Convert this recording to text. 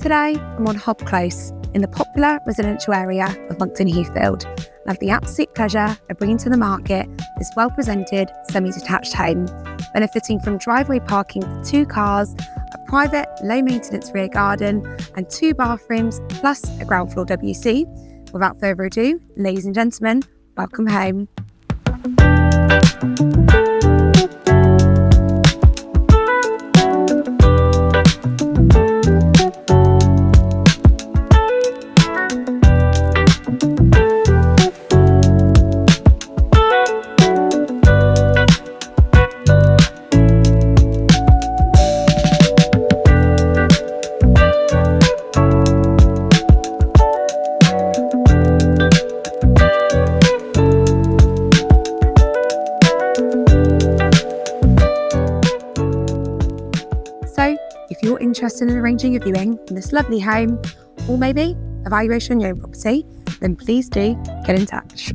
Today, I'm on Hob Close in the popular residential area of Monkton Heathfield, and I have the absolute pleasure of bringing to the market this well-presented semi-detached home, benefiting from driveway parking for 2 cars, a private low-maintenance rear garden, and 2 bathrooms, plus a ground floor WC. Without further ado, ladies and gentlemen, welcome home. So, if you're interested in arranging a viewing in this lovely home, or maybe a valuation on your own property, then please do get in touch.